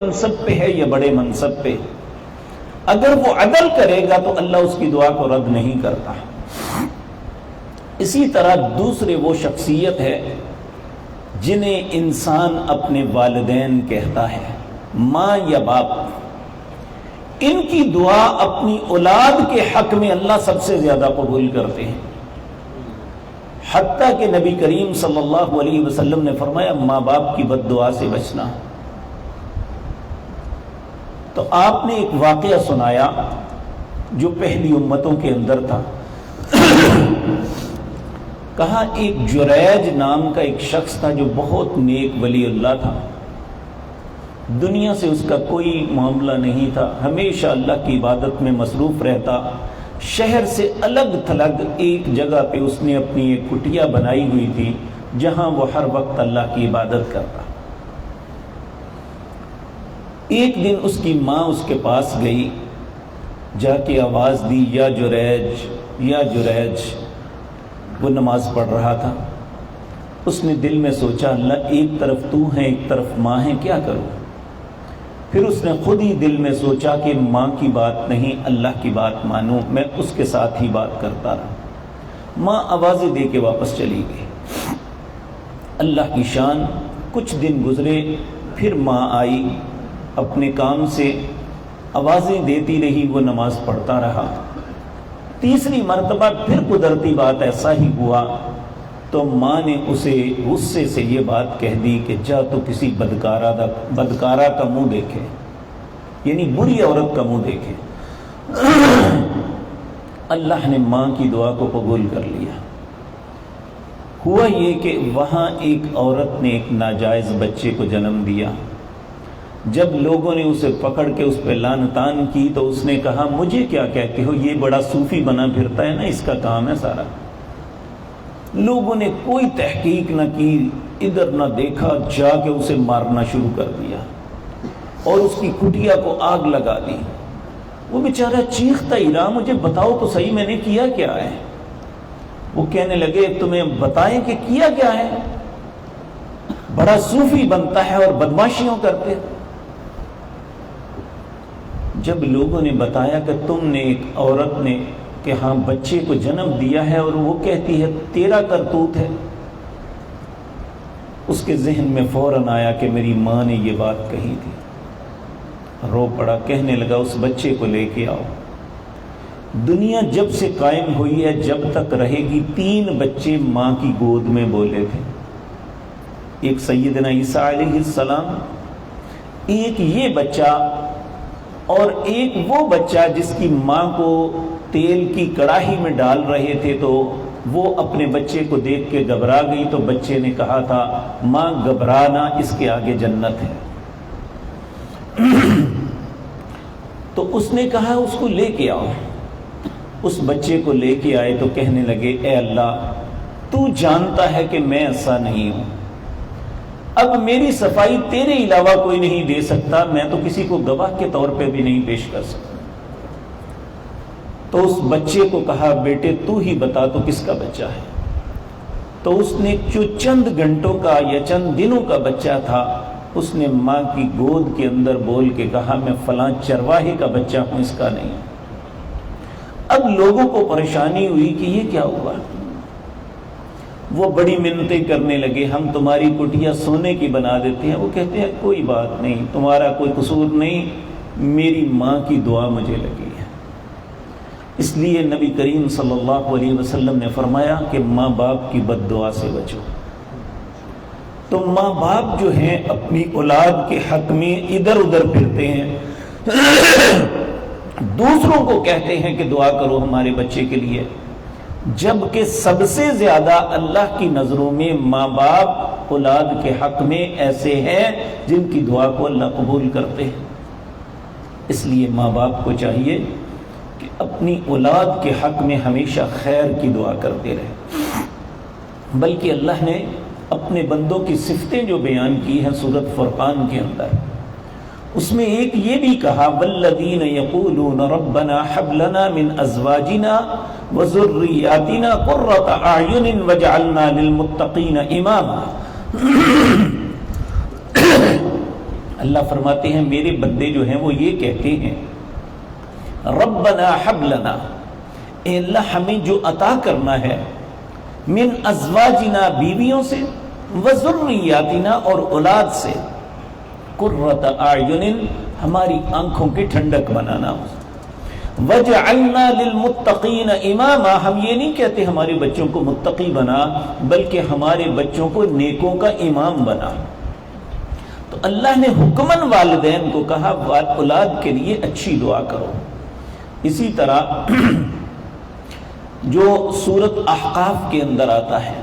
منصب پہ ہے یا بڑے منصب پہ، اگر وہ عدل کرے گا تو اللہ اس کی دعا کو رد نہیں کرتا۔ اسی طرح دوسرے وہ شخصیت ہے جنہیں انسان اپنے والدین کہتا ہے، ماں یا باپ، ان کی دعا اپنی اولاد کے حق میں اللہ سب سے زیادہ قبول کرتے ہیں، حتیٰ کہ نبی کریم صلی اللہ علیہ وسلم نے فرمایا ماں باپ کی بد دعا سے بچنا۔ تو آپ نے ایک واقعہ سنایا جو پہلی امتوں کے اندر تھا۔ کہا ایک جریج نام کا ایک شخص تھا جو بہت نیک ولی اللہ تھا، دنیا سے اس کا کوئی معاملہ نہیں تھا، ہمیشہ اللہ کی عبادت میں مصروف رہتا۔ شہر سے الگ تھلگ ایک جگہ پہ اس نے اپنی ایک کٹیا بنائی ہوئی تھی جہاں وہ ہر وقت اللہ کی عبادت کرتا۔ ایک دن اس کی ماں اس کے پاس گئی، جا کے آواز دی، یا جریج یا جریج۔ وہ نماز پڑھ رہا تھا۔ اس نے دل میں سوچا اللہ ایک طرف تو ہے ایک طرف ماں ہے، کیا کروں؟ پھر اس نے خود ہی دل میں سوچا کہ ماں کی بات نہیں اللہ کی بات مانوں، میں اس کے ساتھ ہی بات کرتا رہا۔ ماں آوازیں دے کے واپس چلی گئی۔ اللہ کی شان، کچھ دن گزرے، پھر ماں آئی اپنے کام سے، آوازیں دیتی رہی، وہ نماز پڑھتا رہا۔ تیسری مرتبہ پھر قدرتی بات ایسا ہی ہوا تو ماں نے اسے غصے سے یہ بات کہہ دی کہ جا تو کسی بدکارہ کا منہ دیکھے، یعنی بری عورت کا منہ دیکھے۔ اللہ نے ماں کی دعا کو قبول کر لیا۔ ہوا یہ کہ وہاں ایک عورت نے ایک ناجائز بچے کو جنم دیا۔ جب لوگوں نے اسے پکڑ کے اس پہ لعن طعن کی تو اس نے کہا مجھے کیا کہتے ہو، یہ بڑا صوفی بنا پھرتا ہے نا، اس کا کام ہے سارا۔ لوگوں نے کوئی تحقیق نہ کی، ادھر نہ دیکھا، جا کے اسے مارنا شروع کر دیا اور اس کی کٹیا کو آگ لگا دی۔ وہ بیچارہ چیختا ہی رہا مجھے بتاؤ تو صحیح میں نے کیا کیا ہے۔ وہ کہنے لگے تمہیں بتائیں کہ کیا کیا ہے؟ بڑا صوفی بنتا ہے اور بدماشیوں کرتے۔ جب لوگوں نے بتایا کہ تم نے ایک عورت نے کہ ہاں بچے کو جنم دیا ہے اور وہ کہتی ہے تیرا کرتوت ہے، اس کے ذہن میں فوراً آیا کہ میری ماں نے یہ بات کہی تھی۔ رو پڑا، کہنے لگا اس بچے کو لے کے آؤ۔ دنیا جب سے قائم ہوئی ہے جب تک رہے گی 3 بچے ماں کی گود میں بولے تھے، ایک سیدنا عیسیٰ علیہ السلام، ایک یہ بچہ، اور ایک وہ بچہ جس کی ماں کو تیل کی کڑاہی میں ڈال رہے تھے تو وہ اپنے بچے کو دیکھ کے گھبرا گئی تو بچے نے کہا تھا ماں گھبرانا، اس کے آگے جنت ہے۔ تو اس نے کہا اس کو لے کے آؤ۔ اس بچے کو لے کے آئے تو کہنے لگے اے اللہ تو جانتا ہے کہ میں ایسا نہیں ہوں، اب میری صفائی تیرے علاوہ کوئی نہیں دے سکتا، میں تو کسی کو گواہ کے طور پہ بھی نہیں پیش کر سکتا۔ تو اس بچے کو کہا بیٹے تو ہی بتا تو کس کا بچہ ہے؟ تو اس نے جو چند گھنٹوں کا یا چند دنوں کا بچہ تھا اس نے ماں کی گود کے اندر بول کے کہا میں فلاں چرواہے کا بچہ ہوں، اس کا نہیں۔ اب لوگوں کو پریشانی ہوئی کہ یہ کیا ہوا۔ وہ بڑی منتیں کرنے لگے ہم تمہاری کٹیا سونے کی بنا دیتے ہیں۔ وہ کہتے ہیں کوئی بات نہیں، تمہارا کوئی قصور نہیں، میری ماں کی دعا مجھے لگی ہے۔ اس لیے نبی کریم صلی اللہ علیہ وسلم نے فرمایا کہ ماں باپ کی بد دعا سے بچو۔ تو ماں باپ جو ہیں اپنی اولاد کے حق میں ادھر ادھر پھرتے ہیں، دوسروں کو کہتے ہیں کہ دعا کرو ہمارے بچے کے لیے، جبکہ سب سے زیادہ اللہ کی نظروں میں ماں باپ اولاد کے حق میں ایسے ہیں جن کی دعا کو اللہ قبول کرتے ہیں۔ اس لیے ماں باپ کو چاہیے کہ اپنی اولاد کے حق میں ہمیشہ خیر کی دعا کرتے رہے۔ بلکہ اللہ نے اپنے بندوں کی صفتیں جو بیان کی ہیں سورۃ فرقان کے اندر، اس میں ایک یہ بھی کہا والذین یقولون ربنا هب لنا من ازواجنا وذریاتنا قرۃ اعین واجعلنا للمتقین اماما۔ اللہ فرماتے ہیں میرے بندے جو ہیں وہ یہ کہتے ہیں ربنا حب لنا، اے اللہ ہمیں جو عطا کرنا ہے، من ازواجنا بیویوں سے، وذریاتنا اور اولاد سے، قرۃ اعین ہماری آنکھوں کی ٹھنڈک بنانا، وجعلنا للمتقین اماما، ہم یہ نہیں کہتے ہمارے بچوں کو متقی بنا، بلکہ ہمارے بچوں کو نیکوں کا امام بنا۔ تو اللہ نے حکماً والدین کو کہا اولاد کے لیے اچھی دعا کرو۔ اسی طرح جو سورۃ احقاف کے اندر آتا ہے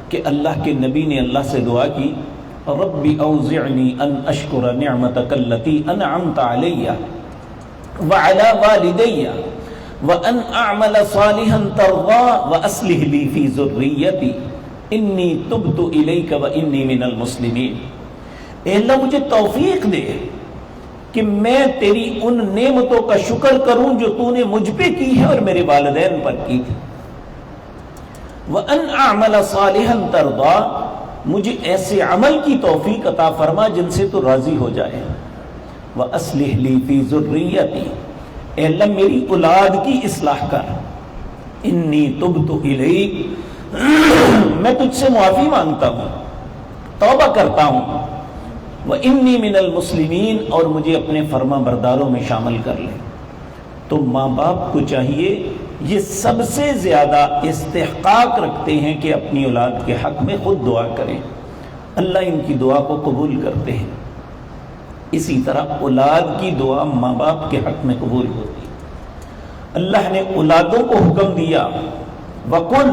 کہ اللہ کے نبی نے اللہ سے دعا کی رب اوزعنی ان اشکر نعمتک التی انعمت علی وعلی والدی وان اعمل صالحا ترضى واصلح لی فی ذریتی انی تبت الیک وانی من المسلمین۔ اے اللہ مجھے توفیق دے کہ میں تیری ان نعمتوں کا شکر کروں جو تو نے مجھ پہ کی ہے اور میرے والدین پر کی تھی۔ وَأَنْ أَعْمَلَ صَالِحًا تَرْضَى، مجھے ایسے عمل کی توفیق عطا فرما جن سے تو راضی ہو جائے۔ وَأَصْلِحْ لِي فِي ذُرِّيَّتِي، اے اللہ میری اولاد کی اصلاح کر۔ انی تبت الیک، میں تجھ سے معافی مانگتا ہوں، توبہ کرتا ہوں۔ وَإِنِّي مِنَ الْمُسْلِمِينَ، اور مجھے اپنے فرما برداروں میں شامل کر لے۔ تو ماں باپ کو چاہیے، یہ سب سے زیادہ استحقاق رکھتے ہیں کہ اپنی اولاد کے حق میں خود دعا کریں، اللہ ان کی دعا کو قبول کرتے ہیں۔ اسی طرح اولاد کی دعا ماں باپ کے حق میں قبول ہوتی ہے۔ اللہ نے اولادوں کو حکم دیا وَقُلْ